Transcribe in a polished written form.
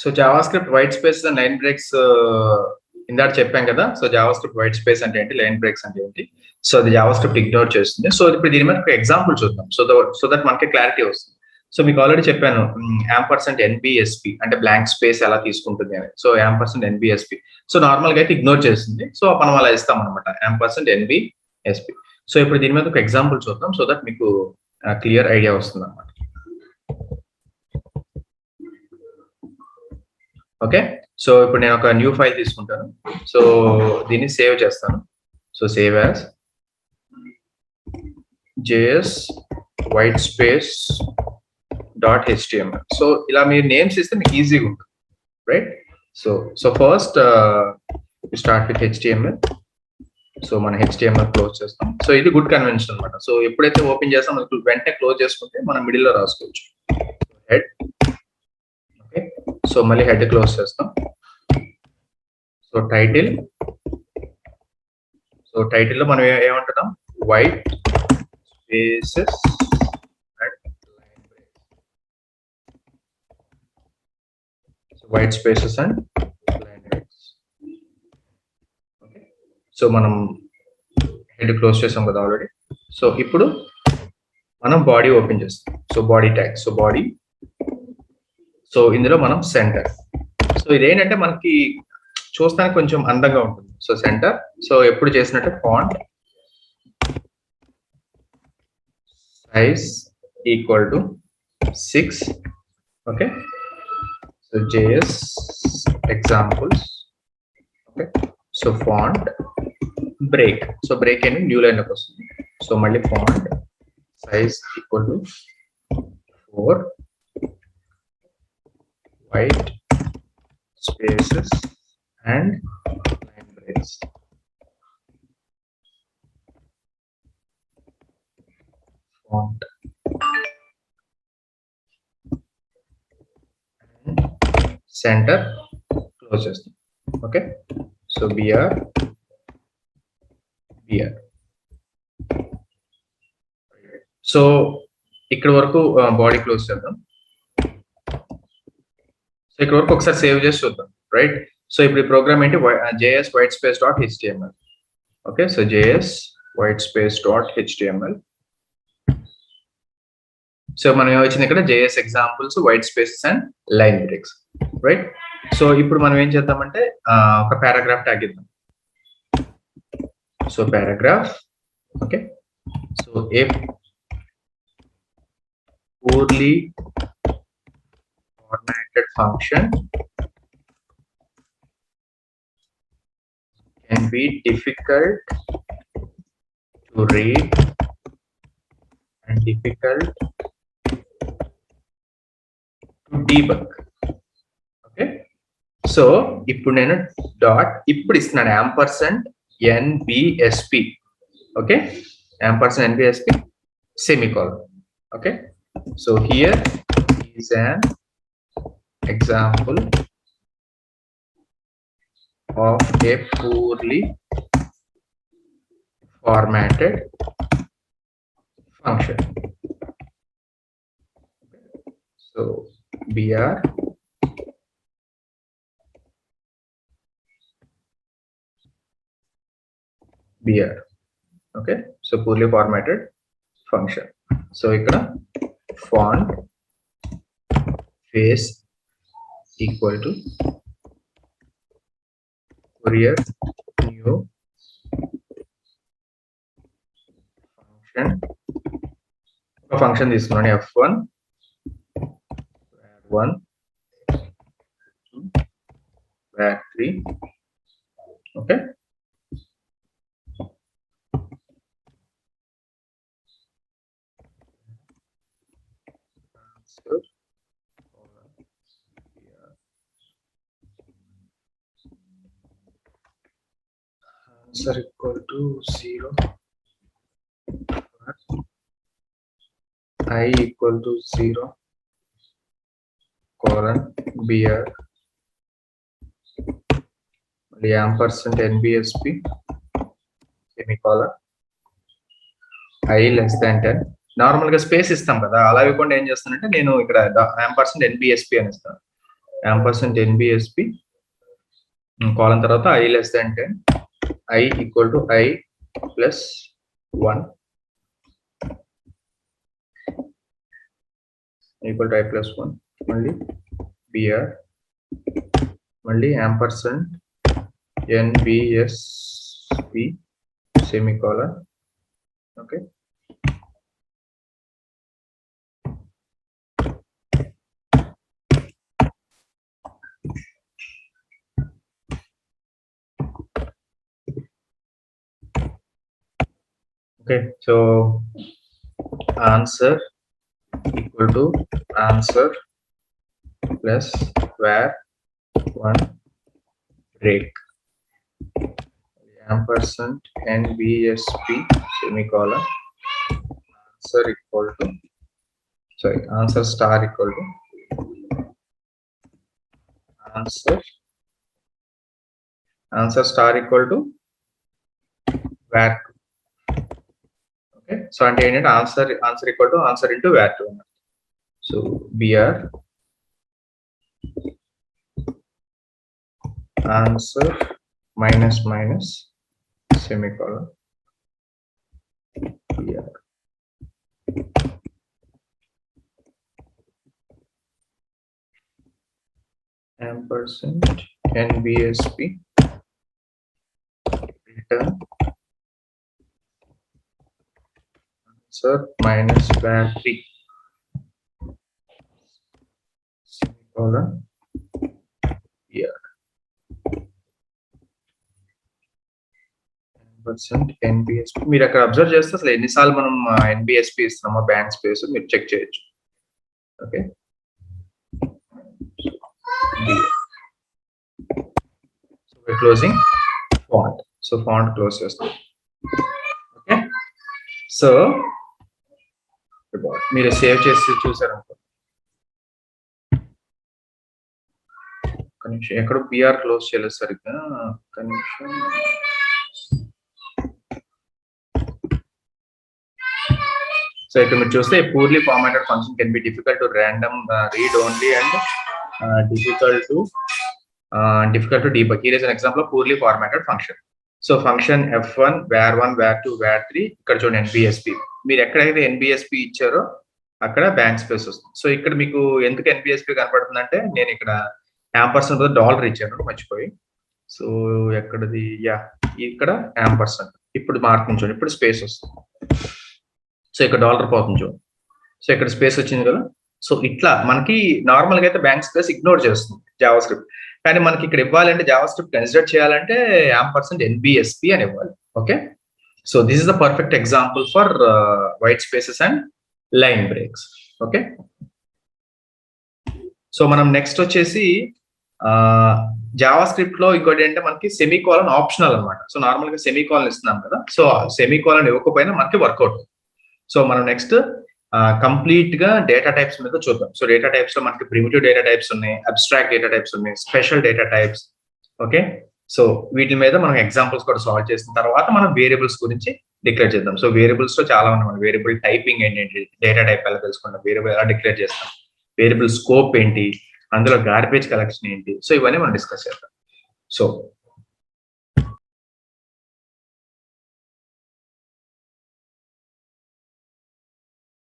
So JavaScript white space and line breaks ఇందాక చెప్పాం కదా. సో జావాస్క్రిప్ట్ వైట్ స్పేస్ అంటే ఏంటి, లైన్ బ్రేక్స్ అంటే ఏంటి, సో అది జావాస్క్రిప్ట్ ఇగ్నోర్ చేస్తుంది. సో ఇప్పుడు దీని మీద ఒక ఎగ్జాంపుల్ చూద్దాం. సో దట్ మనకి క్లారిటీ వస్తుంది. సో మీకు ఆల్రెడీ చెప్పాను %NBSP అంటే బ్లాంక్ స్పేస్ ఎలా తీసుకుంటుంది అని. సో %NBSP సో నార్మల్ గా అయితే ఇగ్నోర్ చేస్తుంది. సో మనం అలా ఇస్తాం అనమాట %NBSP. సో ఇప్పుడు దీని మీద ఒక ఎగ్జాంపుల్ చూద్దాం సో దట్ మీకు క్లియర్ ఐడియా వస్తుంది అనమాట. ఓకే, సో ఇప్పుడు నేను ఒక న్యూ ఫైల్ తీసుకుంటాను. సో దీన్ని సేవ్ చేస్తాను. So save as JS white space .html. So ఇలా మీరు నేమ్స్ ఇస్తే మీకు ఈజీగా ఉంటుంది, right? So first start with HTML. So మన HTML క్లోజ్ చేస్తాం. సో ఇది గుడ్ కన్వెన్షన్ అనమాట. సో ఎప్పుడైతే ఓపెన్ చేస్తాం వెంటనే క్లోజ్ చేసుకుంటే మనం మిడిల్ లో రాసుకోవచ్చు. హెడ్, ఓకే, సో మళ్ళీ హెడ్ క్లోజ్ చేస్తాం. సో టైటిల్, సో టైటిల్ లో మనం ఏమంటున్నాం, white spaces and line breaks. So white spaces and line breaks. Okay, so మనం హెడ్ క్లోజ్ చేసాం కదా ఆల్రెడీ. సో ఇప్పుడు మనం బాడీ ఓపెన్ చేస్తాం. So body tag, so body, so ఇందులో మనం సెంటర్. సో ఇదేంటంటే మనకి చూస్తానికి కొంచెం అందంగా ఉంటుంది. సో సెంటర్, సో ఎప్పుడు చేసినట్టే font size equal to 6. Okay, so JS examples. Okay, so font break, so break అనేది న్యూ లైన్ లోకి వస్తుంది. సో మళ్ళీ font size equal to 4, white spaces and line breaks. Font centre close చేస్తాం. Okay, so BR. So ఇక్కడ వరకు body close చేద్దాం. So ఇక్కడ వరకు ఒకసారి సేవ్ చేసి చూద్దాం, రైట్? సో ఇప్పుడు ఈ ప్రోగ్రామ్ ఏంటి, JS white space .html. Okay, so JS white space .html. So మనం ఏమొచ్చింది ఇక్కడ, JS examples white spaces and line breaks, right? So ఇప్పుడు మనం ఏం చేద్దామంటే ఒక పారాగ్రాఫ్ ట్యాగ్ ఇద్దాం. So paragraph, okay, so a poorly formatted function can be difficult to read and difficult to debug. Okay, so ఇప్పుడు నేను డాట్ ఇప్పుడు ఇస్తున్నాను %NBSP. Okay, %NBSP semicolon. Okay, so here is an example of a poorly formatted function. So BR okay, so poorly formatted function. So ikkada font face equal to Courier new function తీసుకున్నాను F1 var1 var3. okay, answer equal to 0, I equal to 0 colon BR %NBSP semicolon I less than 10. Normal గా space ఇస్తాం కదా, అలా ఇవ్వకుండా ఏం చేస్తానంటే నేను ఇక్కడ %NBSP అని ఇస్తాను. ampersand NBSP colon తర్వాత I less than 10, I equal to I plus 1 equal to I plus 1 మళ్ళీ br మళ్ళీ ampersand NBSP semicolon. Okay, okay, so answer equal to answer plus var 1 break ampersand NBSP semicolon answer equal to answer star equal to answer star equal to var 2. Okay, so అంటే ఏంటంటే answer equal to answer into var 2. So br answer minus minus semicolon br ampersand NBSP return answer minus var 3 semicolon br ampersand NBSP. మీరు అక్కడ observe చేస్తే అసలు ఎన్నిసార్లు మనం NBSP ఇస్తున్నామో bank space మీరు check చేయొచ్చు. Okay, so we're closing font, so font close చేస్తాం. Okay, so మీరు సేవ్ చేసి చూసారు అనుకో, కనెక్షన్ ఎక్కడ బిఆర్ క్లోజ్ చేయలేదు సరిగ్గా, కనెక్షన్ సో ఇక్కడ మీరు చూస్తే purely formatted function can be difficult to random read only and difficult to debug. Here is an example of poorly formatted function. So function f1 var1 var2 var3 ఇక్కడ చూడండి NBSP. మీరు ఎక్కడైతే NBSP ఇచ్చారో అక్కడ bank space వస్తుంది. So ఇక్కడ మీకు ఎందుకు NBSP కనపడుతుందంటే నేను ఇక్కడ యాంపర్సండ్ డాలర్ ఇచ్చాను మర్చిపోయి. సో ఎక్కడది ఇక్కడ యాంపర్సండ్ ఇప్పుడు మారుతుంది చూడండి, ఇప్పుడు స్పేస్ వస్తుంది. సో ఇక్కడ డాలర్ పోతుంది చూడండి, సో ఇక్కడ స్పేస్ వచ్చింది కదా. సో ఇట్లా మనకి నార్మల్ గా అయితే బ్యాంక్ స్పేస్ ఇగ్నోర్ చేస్తుంది జావాస్క్రిప్ట్, కానీ మనకి ఇక్కడ ఇవ్వాలంటే జావాస్క్రిప్ట్ కన్సిడర్ చేయాలంటే ampersand NBSP అని ఇవ్వాలి. Okay, so this is the perfect example for white spaces and line breaks. Okay, so మనం నెక్స్ట్ వచ్చేసి జావాస్క్రిప్ట్ లో ఇంకోటి ఏంటంటే మనకి సెమీకోలన్ ఆప్షనల్ అనమాట. సో నార్మల్ గా సెమీకోలన్ ఇస్తున్నాం కదా, సో సెమీకోలన్ ఇవ్వకపోయినా మనకి వర్కౌట్. సో మనం నెక్స్ట్ కంప్లీట్ గా డేటా టైప్స్ మీద చూద్దాం. సో డేటా టైప్స్ లో మనకి ప్రిమిటివ్ డేటా టైప్స్ ఉన్నాయి, అబ్స్ట్రాక్ట్ డేటా టైప్స్ ఉన్నాయి, special data types. Okay, so వీటి మీద మనం ఎగ్జాంపుల్స్ కూడా సాల్వ్ చేసిన తర్వాత మనం వేరియబుల్స్ గురించి డిక్లేర్ చేద్దాం. సో వేరియబుల్స్ లో చాలా ఉన్నాయి, మనం వేరియబుల్ టైపింగ్ ఏంటి, డేటా టైప్ ఎలా తెలుసుకుంటాం, వేరియబుల్ ఎలా డిక్లేర్ చేస్తాం, వేరియబుల్ స్కోప్ ఏంటి, అందులో గార్బేజ్ కలెక్షన్ ఏంటి, సో ఇవన్నీ మనం డిస్కస్ చేద్దాం. సో